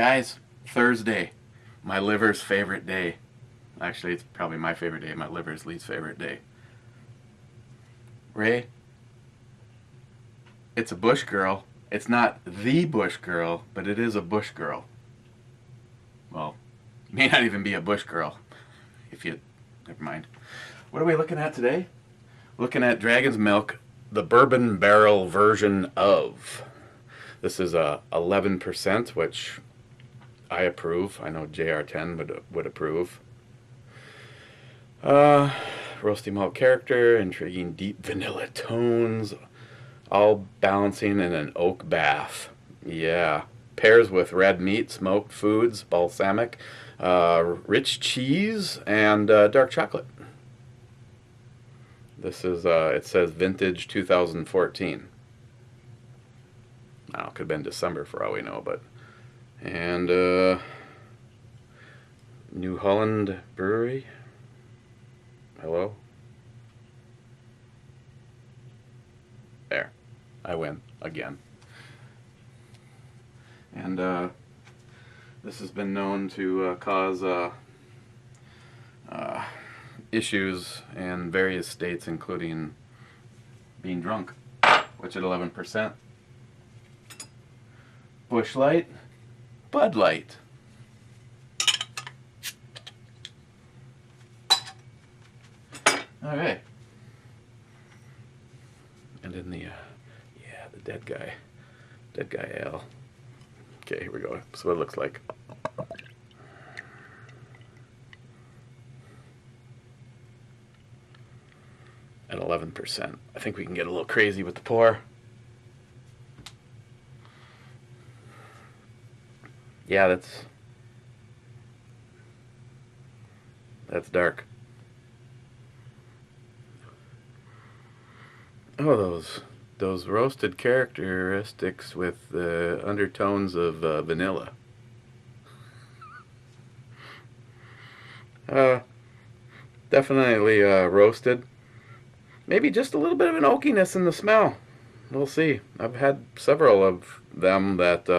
Guys, Thursday, my liver's favorite day. Actually, it's probably my favorite day, my liver's least favorite day. Ray, it's a bush girl. It's not the bush girl, but it is a bush girl. Well, it may not even be a bush girl. Never mind. What are we looking at today? Looking at Dragon's Milk, the bourbon barrel version of. This is 11%, which I approve. I know JR10 would approve. Roasty malt character, intriguing deep vanilla tones, all balancing in an oak bath. Yeah. Pairs with red meat, smoked foods, balsamic, rich cheese, and dark chocolate. This is, it says vintage 2014. Now, it could have been December for all we know, but. And, New Holland Brewery. Hello? There. I win again. And this has been known to cause issues in various states, including being drunk, which at 11%. Busch Light, Bud Light. Okay. And in the, the dead guy ale. Okay, here we go. That's what it looks like. At 11%. I think we can get a little crazy with the pour. Yeah, that's dark. Oh, those roasted characteristics with the undertones of vanilla. Definitely roasted. Maybe just a little bit of an oakiness in the smell. We'll see. I've had several of them that,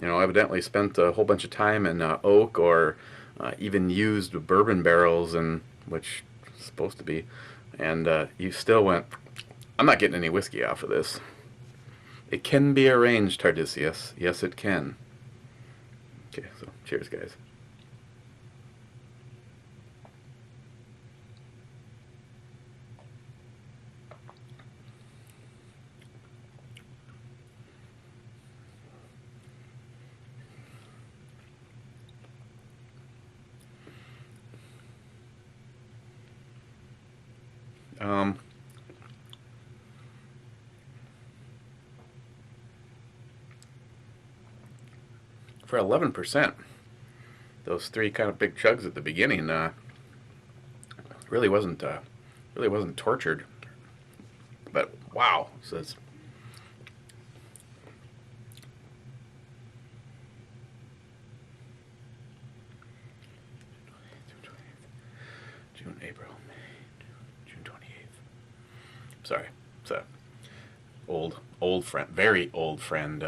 evidently spent a whole bunch of time in oak or even used bourbon barrels, and which is supposed to be. And you still went, I'm not getting any whiskey off of this. It can be arranged, Tardisius. Yes, it can. Okay, so cheers, guys. For 11%, those three kind of big chugs at the beginning really wasn't tortured. But wow, so it's June, April, May, June 28th. Sorry, it's a old friend, very old friend.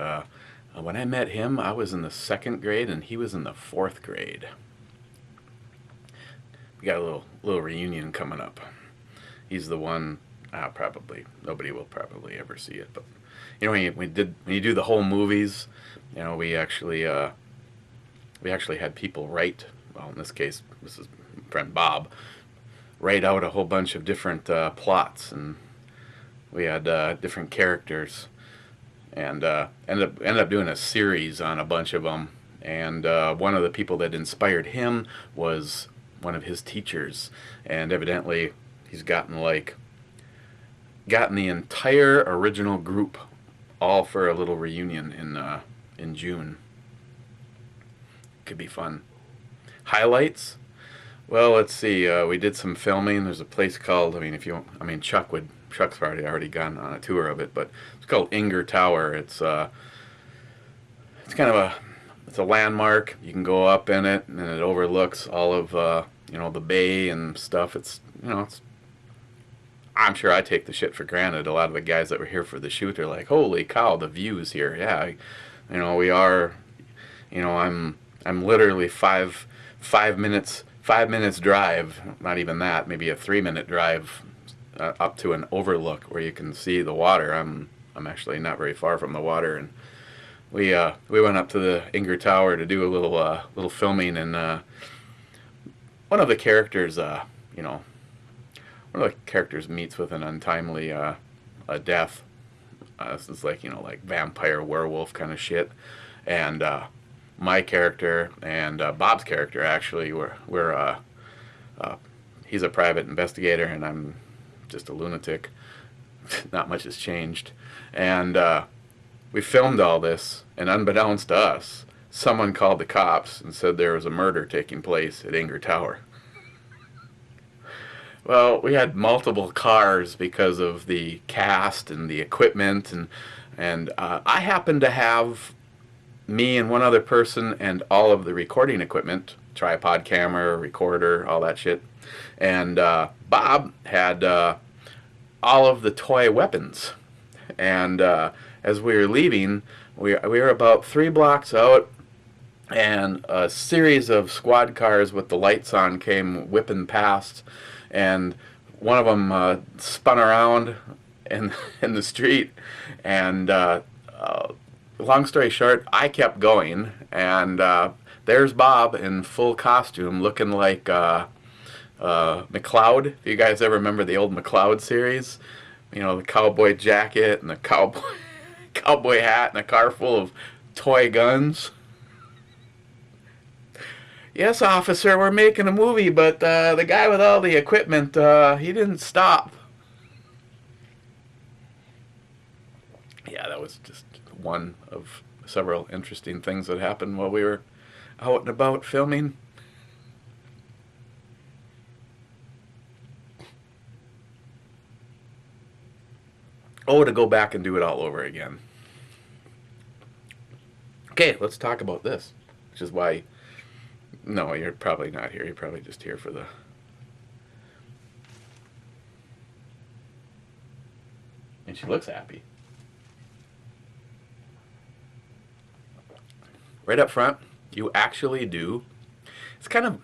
When I met him, I was in the 2nd grade and he was in the 4th grade. We got a little reunion coming up. He's the one. Nobody will probably ever see it, but when you do the whole movies, we actually had people write. Well, in this case, this is my friend Bob, write out a whole bunch of different plots, and we had different characters. And ended up doing a series on a bunch of them. And one of the people that inspired him was one of his teachers. And evidently, he's gotten the entire original group all for a little reunion in June. Could be fun. Highlights? Well, let's see. We did some filming. There's a place called, Chuck's already gone on a tour of it, but it's called Inger Tower. It's kind of it's a landmark. You can go up in it, and it overlooks all of the bay and stuff. I'm sure I take the shit for granted. A lot of the guys that were here for the shoot are like, "Holy cow, the views here!" Yeah, we are I'm literally five minutes drive, not even that, maybe a 3 minute drive up to an overlook where you can see the water. I'm actually not very far from the water, and we went up to the Inger Tower to do a little filming, and one of the characters you know one of the characters meets with an untimely death. This is like like vampire werewolf kind of shit, and my character and Bob's character actually we're he's a private investigator and I'm just a lunatic. Not much has changed, and we filmed all this, and unbeknownst to us, someone called the cops and said there was a murder taking place at Inger Tower. Well, we had multiple cars because of the cast and the equipment, and I happened to have me and one other person and all of the recording equipment, tripod, camera, recorder, all that shit, and Bob had all of the toy weapons, and as we were leaving, we were about 3 blocks out, and a series of squad cars with the lights on came whipping past, and one of them spun around in the street, and long story short, I kept going, and there's Bob in full costume, looking like McCloud. If you guys ever remember the old McCloud series, the cowboy jacket and the cowboy hat and a car full of toy guns. Yes, officer, we're making a movie, but the guy with all the equipment, he didn't stop. Yeah, that was just one of several interesting things that happened while we were out and about filming. Oh, to go back and do it all over again. Okay, let's talk about this, which is why... No, you're probably not here. You're probably just here for the... And she looks happy. Right up front, you actually do... It's kind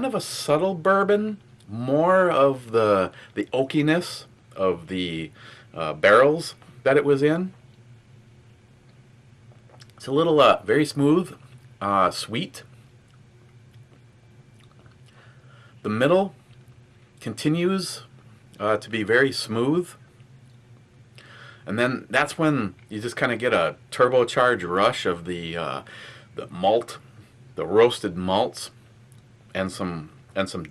of a subtle bourbon, more of the oakiness of the barrels that it was in. It's a little very smooth, sweet. The middle continues to be very smooth, and then that's when you just kind of get a turbocharged rush of the malt, the roasted malts, and some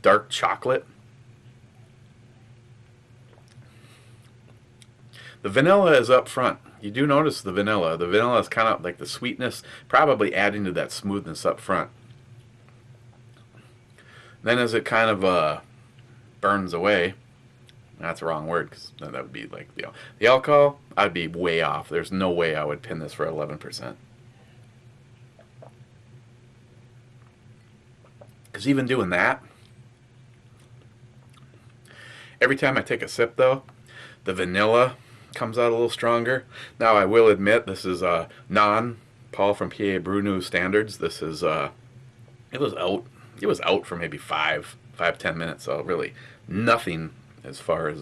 dark chocolate. The vanilla is up front. You do notice the vanilla. The vanilla is kind of like the sweetness, probably adding to that smoothness up front. Then as it kind of burns away, that's the wrong word, because that would be like the alcohol, I'd be way off. There's no way I would pin this for 11%. Because even doing that, every time I take a sip though, the vanilla comes out a little stronger. Now I will admit this is Paul from PA Brew News standards. This is it was out for maybe 5-10 minutes, so really nothing as far as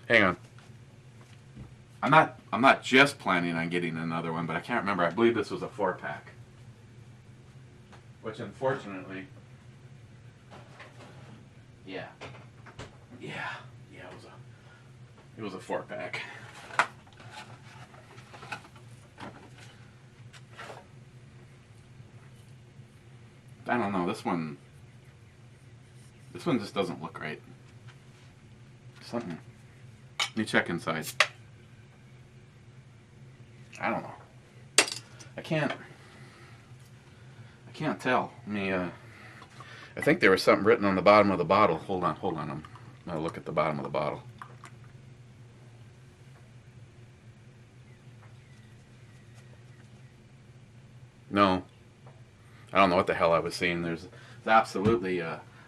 hang on. I'm not just planning on getting another one, but I can't remember. I believe this was a 4-pack. Which unfortunately, yeah, it was a 4-pack. I don't know, this one just doesn't look right. Something. Let me check inside. I don't know. I can't tell. I mean, I think there was something written on the bottom of the bottle. Hold on. I'm gonna look at the bottom of the bottle. No, I don't know what the hell I was seeing. There's absolutely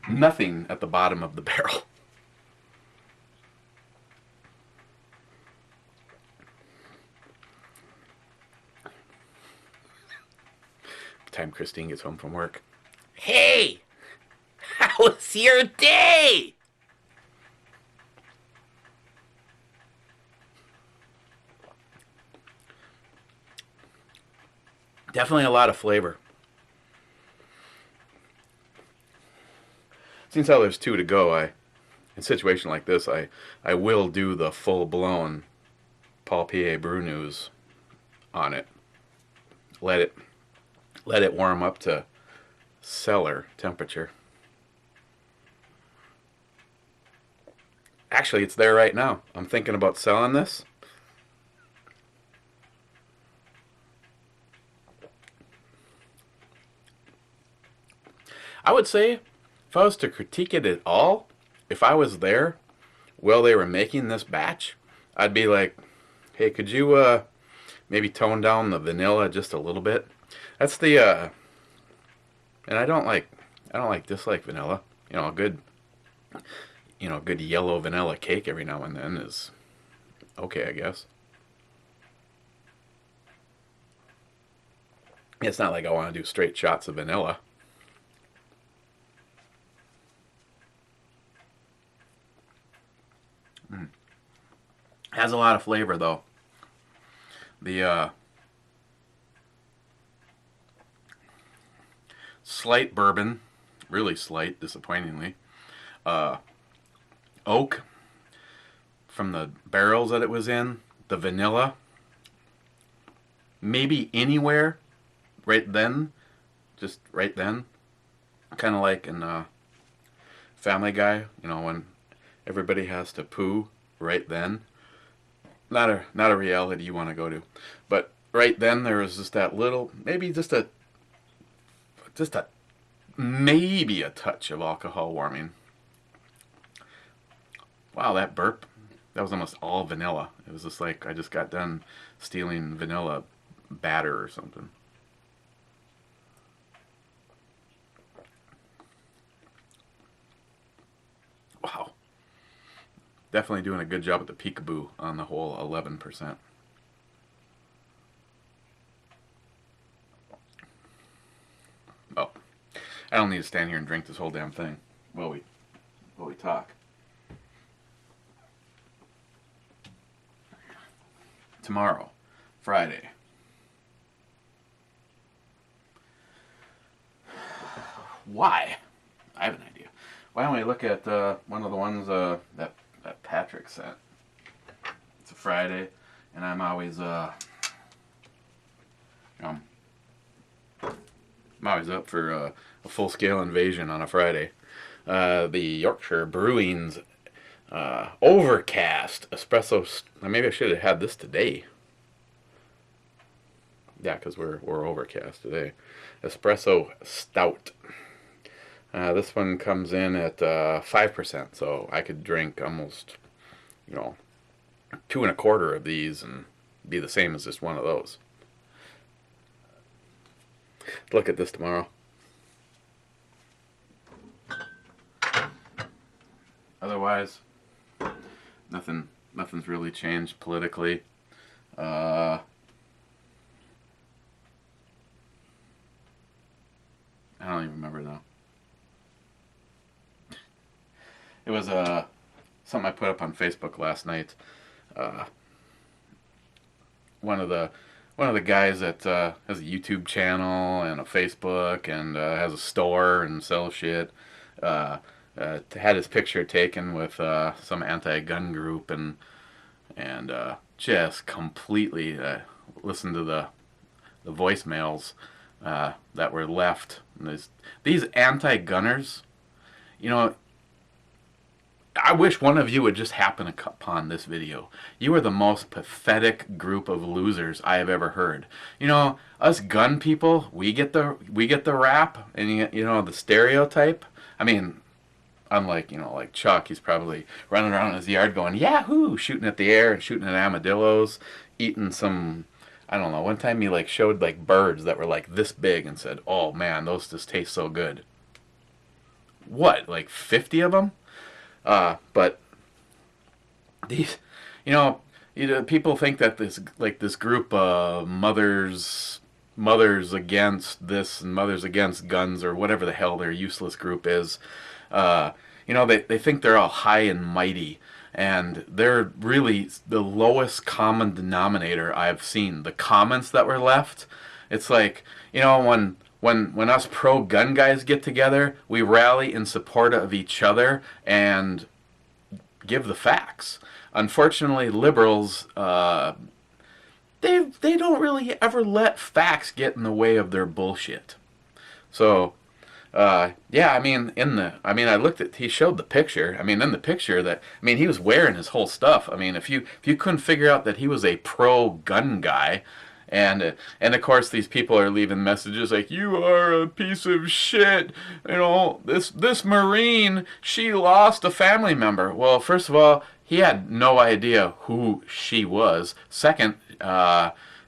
nothing at the bottom of the barrel. time Christine gets home from work. Hey, how was your day? Definitely a lot of flavor. Since how there's 2 to go, in a situation like this, I will do the full-blown Paul P.A. Brew News on it. Let it warm up to cellar temperature. Actually, it's there right now. I'm thinking about selling this. I would say, if I was to critique it at all, if I was there while they were making this batch, I'd be like, hey, could you maybe tone down the vanilla just a little bit? That's the and I don't dislike vanilla. You know, a good yellow vanilla cake every now and then is okay, I guess. It's not like I want to do straight shots of vanilla. Has a lot of flavor though. The slight bourbon, really slight, disappointingly. Oak from the barrels that it was in. The vanilla, maybe anywhere, right then, just right then. Kind of like in Family Guy, you know, when everybody has to poo right then. Not a reality you want to go to, but right then there was just that little, maybe just a maybe a touch of alcohol warming. Wow, that burp, that was almost all vanilla. It was just like I just got done stealing vanilla batter or something. Wow. Definitely doing a good job at the peekaboo on the whole 11%. Oh, I don't need to stand here and drink this whole damn thing while we talk. Tomorrow, Friday. Why? I have an idea. Why don't we look at one of the ones that Patrick sent? It's a Friday, and I'm always I'm always up for a full-scale invasion on a Friday. The Yorkshire Brewing's Overcast Espresso. Maybe I should have had this today. Yeah, because we're overcast today. Espresso Stout. This one comes in at 5%, so I could drink almost, 2 1/4 of these and be the same as just one of those. Look at this tomorrow. Otherwise, nothing's really changed politically. I don't even remember though. It was something I put up on Facebook last night. One of the guys that has a YouTube channel and a Facebook and has a store and sells shit. Had his picture taken with some anti-gun group and just completely listened to the voicemails that were left. And these anti-gunners, I wish one of you would just happen upon this video. You are the most pathetic group of losers I have ever heard. Us gun people, we get the rap and the stereotype. I mean, unlike like Chuck, he's probably running around in his yard going Yahoo, shooting at the air and shooting at armadillos, eating some, I don't know. One time he showed birds that were this big and said, "Oh man, those just taste so good." What, 50 of them? But these, people think that this group of mothers Mothers Against this and Mothers Against Guns or whatever the hell their useless group is. They think they're all high and mighty, and they're really the lowest common denominator I've seen. The comments that were left, it's like, when us pro-gun guys get together, we rally in support of each other and give the facts. Unfortunately, liberals, they don't really ever let facts get in the way of their bullshit. So, yeah, I looked at, he showed the picture. In the picture he was wearing his whole stuff. If you couldn't figure out that he was a pro-gun guy, and of course these people are leaving messages like, you are a piece of shit, this Marine, she lost a family member. Well, first of all, he had no idea who she was. Second,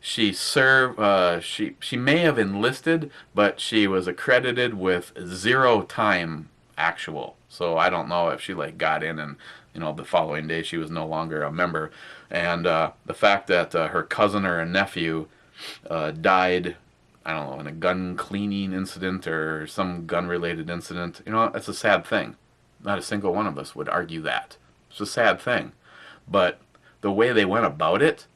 she served. She may have enlisted, but she was accredited with 0 time actual. So I don't know if she got in and the following day she was no longer a member. And the fact that her cousin or a nephew died, I don't know, in a gun cleaning incident or some gun related incident, that's a sad thing. Not a single one of us would argue that. It's a sad thing. But the way they went about it,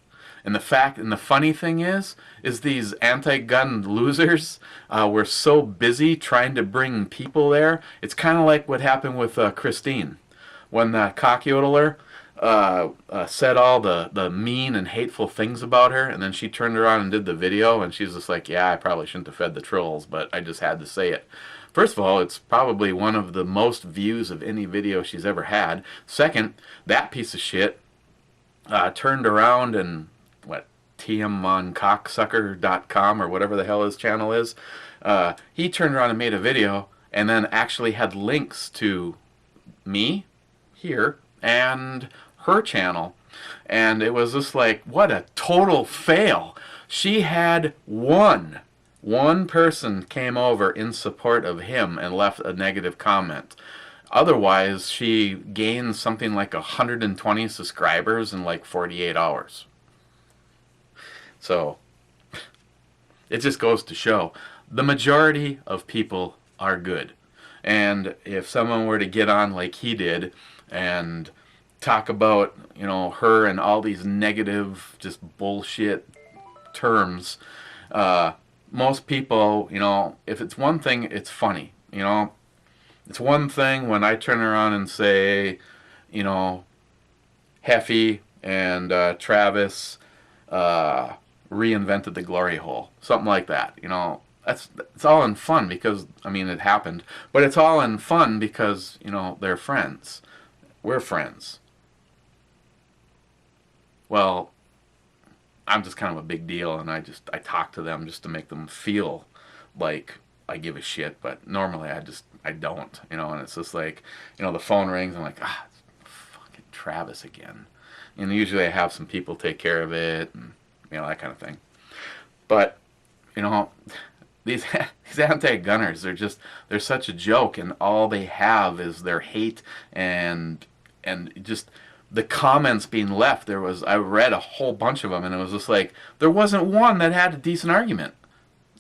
and the funny thing is these anti-gun losers were so busy trying to bring people there. It's kind of like what happened with Christine, when that cockyodeler said all the mean and hateful things about her, and then she turned around and did the video, and she's just like, yeah, I probably shouldn't have fed the trolls, but I just had to say it. First of all, it's probably one of the most views of any video she's ever had. Second, that piece of shit turned around and, tmoncocksucker.com or whatever the hell his channel is, he turned around and made a video and then actually had links to me here and her channel. And it was just like, what a total fail. She had one person came over in support of him and left a negative comment. Otherwise, she gained something like 120 subscribers in 48 hours. So, it just goes to show, the majority of people are good. And if someone were to get on like he did and talk about, her and all these negative, just bullshit terms, most people, if it's one thing, it's funny. It's one thing when I turn around and say, Heffy and Travis reinvented the glory hole. Something like that. It's all in fun because, it happened. But it's all in fun because, they're friends. We're friends. Well, I'm just kind of a big deal, and I talk to them just to make them feel like I give a shit, but normally I don't, and it's just like, the phone rings, I'm like, it's fucking Travis again. And usually I have some people take care of it, and, that kind of thing. But, these anti-gunners, they're such a joke, and all they have is their hate and just the comments being left. I read a whole bunch of them, and it was just like, there wasn't one that had a decent argument.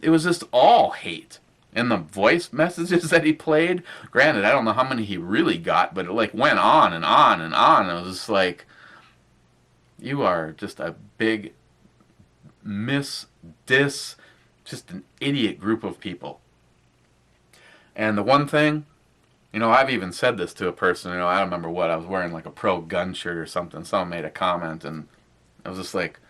It was just all hate. And the voice messages that he played, granted, I don't know how many he really got, but it went on and on and on. And it was just like, you are just a big just an idiot group of people. And the one thing, I've even said this to a person, I don't remember what, I was wearing a pro-gun shirt or something. Someone made a comment, and I was just like,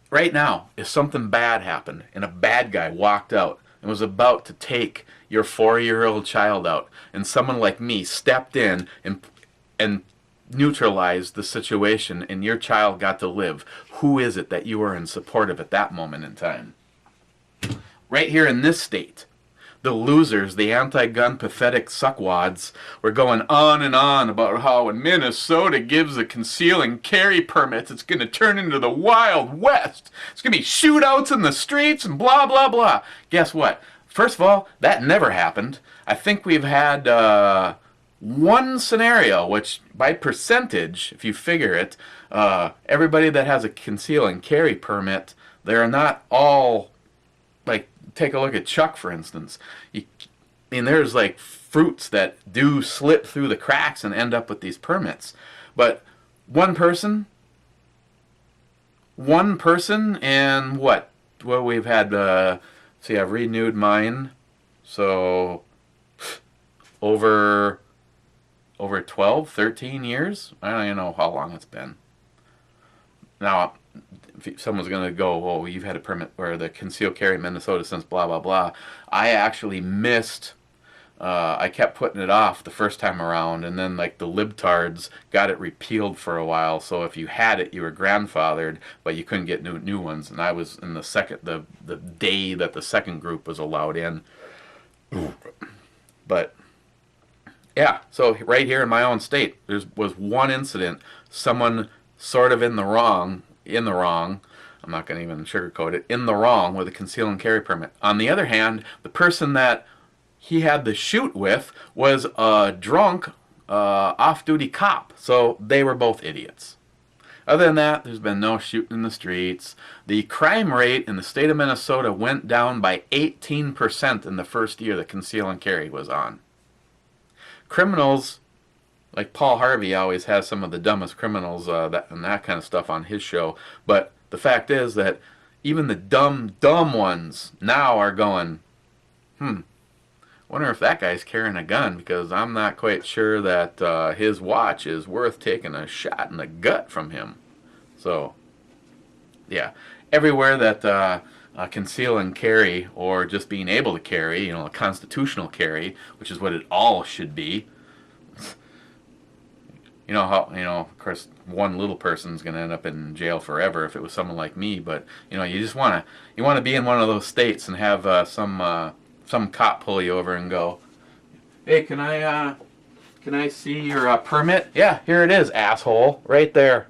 right now, if something bad happened and a bad guy walked out and was about to take your 4-year-old child out, and someone like me stepped in and neutralized the situation and your child got to live, who is it that you are in support of at that moment in time? Right here in this state, the losers, the anti-gun pathetic suckwads, were going on and on about how when Minnesota gives the conceal and carry permits, it's going to turn into the Wild West. It's going to be shootouts in the streets and blah, blah, blah. Guess what? First of all, that never happened. I think we've had one scenario, which by percentage, if you figure it, everybody that has a conceal and carry permit, they're not all, like, take a look at Chuck, for instance. There's like fruits that do slip through the cracks and end up with these permits. But one person, and what? Well, we've had, see, I've renewed mine, so over 12, 13 years. I don't even know how long it's been. Now, if someone's going to go, oh, you've had a permit or the concealed carry in Minnesota since blah, blah, blah. I actually missed, I kept putting it off the first time around, and then like the libtards got it repealed for a while, so if you had it, you were grandfathered, but you couldn't get new ones, and I was in the day that the second group was allowed in. But yeah, so right here in my own state, there was one incident, someone sort of in the wrong, I'm not going to even sugarcoat it, in the wrong with a conceal and carry permit. On the other hand, the person that he had the shoot with was a drunk, off-duty cop, so they were both idiots. Other than that, there's been no shooting in the streets. The crime rate in the state of Minnesota went down by 18% in the first year that conceal and carry was on. Criminals, like Paul Harvey always has some of the dumbest criminals and that kind of stuff on his show, but the fact is that even the dumb ones now are going, wonder if that guy's carrying a gun, because I'm not quite sure that his watch is worth taking a shot in the gut from him. So, yeah, everywhere that conceal and carry, or just being able to carry, a constitutional carry, which is what it all should be. Of course, one little person's going to end up in jail forever if it was someone like me, but, you just want to be in one of those states and have some cop pull you over and go, hey, can I see your permit? Yeah, here it is, asshole, right there.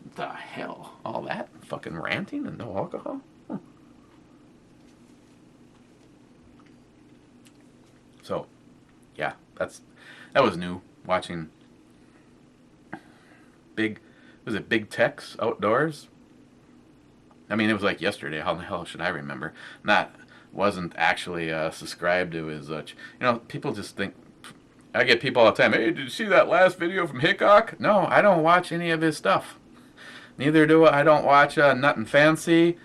What the hell? All that fucking ranting and no alcohol? So, yeah, that was new. Watching Big Tex Outdoors? I mean, it was like yesterday. How the hell should I remember? Wasn't actually subscribed to his, people just think, I get people all the time, hey, did you see that last video from Hickok? No, I don't watch any of his stuff. Neither do I don't watch Nuttin' Fancy.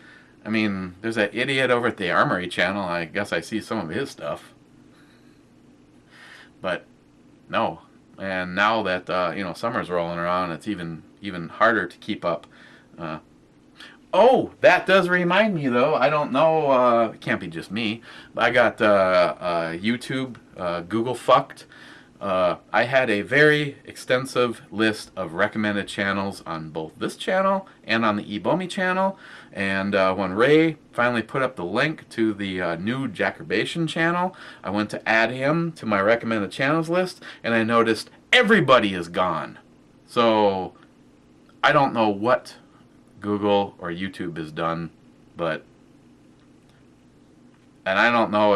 I mean, there's that idiot over at the Armory channel. I guess I see some of his stuff. But, no. And now that, summer's rolling around, it's even harder to keep up. That does remind me, though. I don't know, it can't be just me. I got YouTube, Google fucked. I had a very extensive list of recommended channels on both this channel and on the ebomey channel. And when Ray finally put up the link to the new Jackerbation channel, I went to add him to my recommended channels list, and I noticed everybody is gone. So I don't know what Google or YouTube has done, and I don't know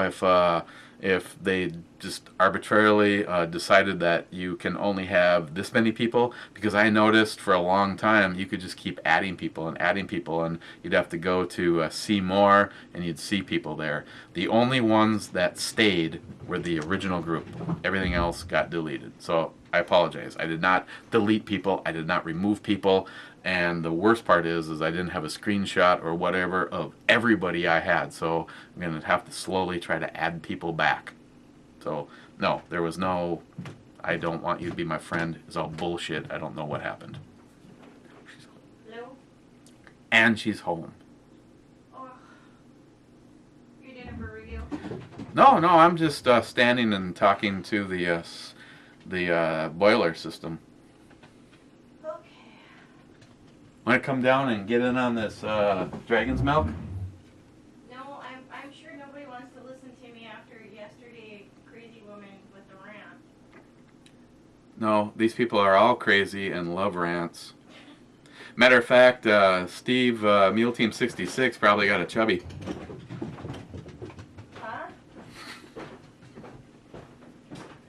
if they just arbitrarily decided that you can only have this many people, because I noticed for a long time you could just keep adding people, and you'd have to go to see more, and you'd see people there. The only ones that stayed were the original group. Everything else got deleted. So I apologize. I did not delete people. I did not remove people. And the worst part is I didn't have a screenshot or whatever of everybody I had. So I'm going to have to slowly try to add people back. So, no, there was no, I don't want you to be my friend. It's all bullshit. I don't know what happened. Hello? And she's home. Oh, you're doing a brew review? No, I'm just standing and talking to the boiler system. Okay. Want to come down and get in on this dragon's milk? No, I'm sure nobody wants to listen to me after yesterday, crazy woman with the rant. No, these people are all crazy and love rants. Matter of fact, Steve, Mule Team 66 probably got a chubby. Huh?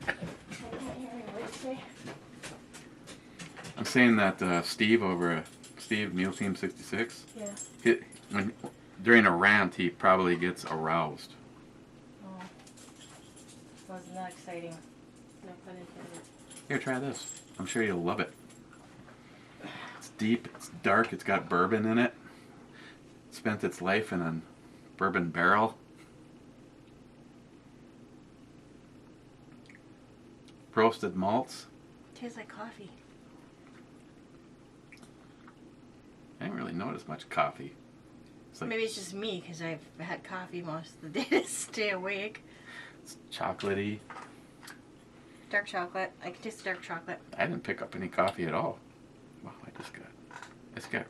I can't hear you. What did you say? I'm saying that Steve Steve, Mule Team 66, Yeah. during a rant, he probably gets aroused. Oh. Wasn't that exciting? No pun intended. Here, try this. I'm sure you'll love it. It's deep, it's dark, it's got bourbon in it. Spent its life in a bourbon barrel. Roasted malts. Tastes like coffee. I didn't really notice much coffee. It's like, Maybe it's just me because I've had coffee most of the day to stay awake. it's chocolatey. Dark chocolate. I can taste the dark chocolate. I didn't pick up any coffee at all. Wow, it's got,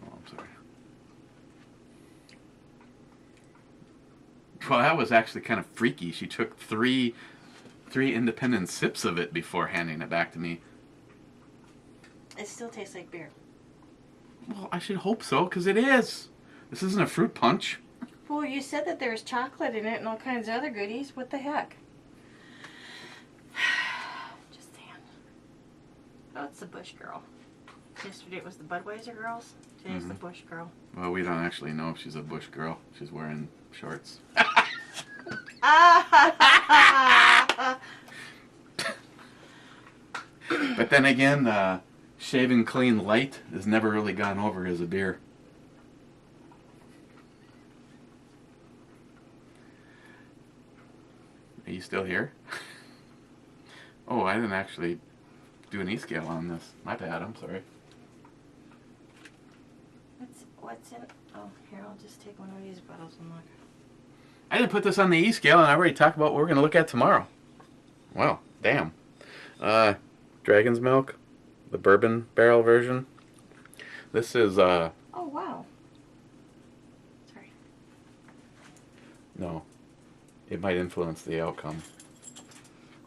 oh, I'm sorry. Well, that was actually kind of freaky. She took three independent sips of it before handing it back to me. It still tastes like beer. Well, I should hope so, because it is. This isn't a fruit punch. Well, you said that there's chocolate in it and all kinds of other goodies. What the heck? Just saying. Oh, it's the Bush girl. Yesterday it was the Budweiser girls. Today's the Bush girl. Well, we don't actually know if she's a bush girl. She's wearing shorts. But then again, Shaving Clean Light has never really gone over as a beer. Are you still here? Oh, I didn't actually do an E-scale on this. My bad, I'm sorry. What's in? Oh, here, I'll just take one of these bottles and look. I didn't put this on the E-scale, and I already talked about what we're going to look at tomorrow. Well, damn. Dragon's Milk, the bourbon barrel version. This is, Oh, wow. Sorry. no. It might influence the outcome.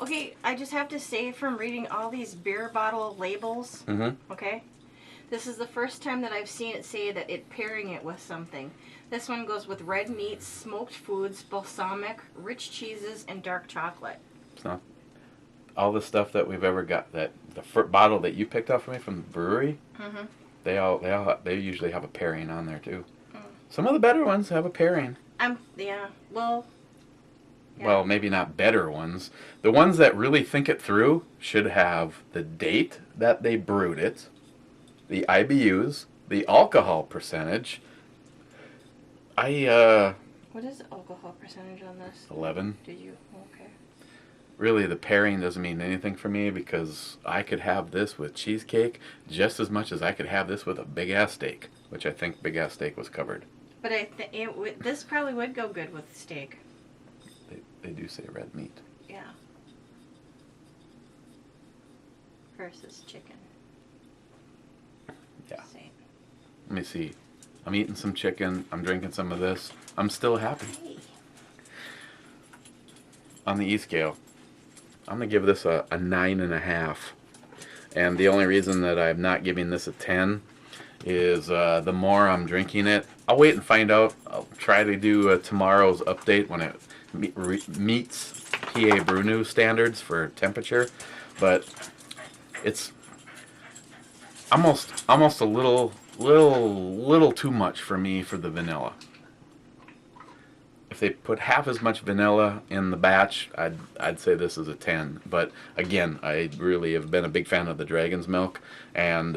Okay, I just have to say from reading all these beer bottle labels, okay? This is the first time that I've seen it say that it pairing it with something. This one goes with red meats, smoked foods, balsamic, rich cheeses, and dark chocolate. It's not all the stuff that we've ever got. That the bottle that you picked up for me from the brewery. They usually have a pairing on there too. Some of the better ones have a pairing. Well. Yeah. Well, maybe not better ones. The ones that really think it through should have the date that they brewed it, the IBUs, the alcohol percentage. What is the alcohol percentage on this? 11. Did you? Okay. Really, the pairing doesn't mean anything for me because I could have this with cheesecake just as much as I could have this with a big-ass steak, which I think big-ass steak was covered. But this probably would go good with steak. They do say red meat. Yeah. Versus chicken. Yeah. Same. Let me see. I'm eating some chicken. I'm drinking some of this. I'm still happy. Hey. On the E-scale, I'm going to give this a 9.5. And the only reason that I'm not giving this a 10 is the more I'm drinking it. I'll wait and find out. I'll try to do tomorrow's update when it meets PA Brew News standards for temperature. But it's almost a little too much for me for the vanilla. If they put half as much vanilla in the batch, I'd say this is a 10. But again, I really have been a big fan of the Dragon's Milk, and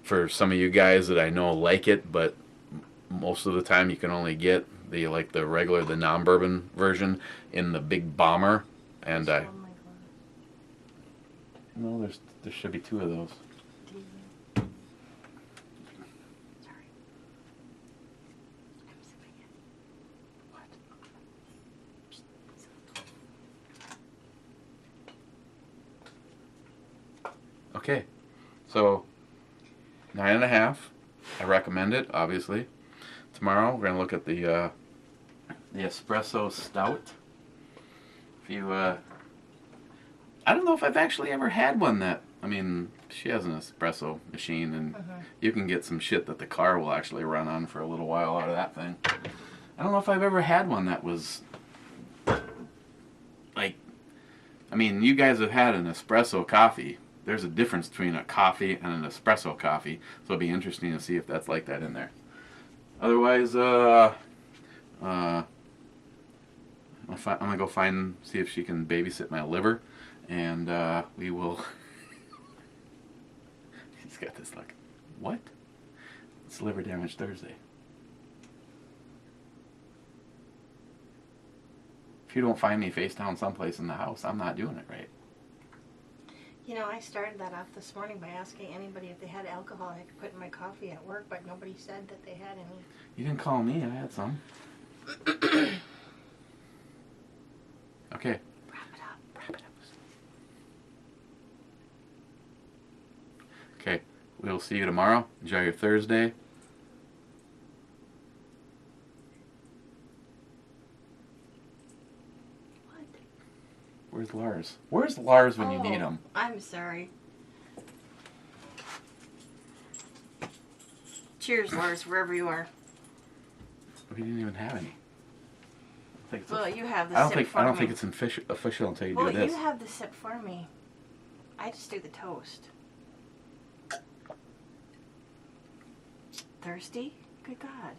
for some of you guys that I know like it, but most of the time you can only get the regular, the non-bourbon version in the big bomber, and no, there should be 2 of those. Sorry. I'm sipping it. What? Okay, so 9.5. I recommend it, obviously. Tomorrow we're gonna look at the espresso stout. If you, I don't know if I've actually ever had one that. I mean, she has an espresso machine, and you can get some shit that the car will actually run on for a little while out of that thing. I don't know if I've ever had one that was like, I mean, you guys have had an espresso coffee. There's a difference between a coffee and an espresso coffee, so it'll be interesting to see if that's like that in there. Otherwise, I'm gonna go see if she can babysit my liver, and we will. She's got this look. What? It's liver damage Thursday. If you don't find me face down someplace in the house, I'm not doing it right. You know, I started that off this morning by asking anybody if they had alcohol I could put in my coffee at work, but nobody said that they had any. You didn't call me. I had some. Okay. Wrap it up. Wrap it up. Okay. We'll see you tomorrow. Enjoy your Thursday. What? Where's Lars? Where's Lars when you need him? I'm sorry. Cheers, Lars, wherever you are. We didn't even have any. Well, you have the I sip for me. I don't think it's official until you do this. Well, you have the sip for me. I just do the toast. Thirsty? Good God.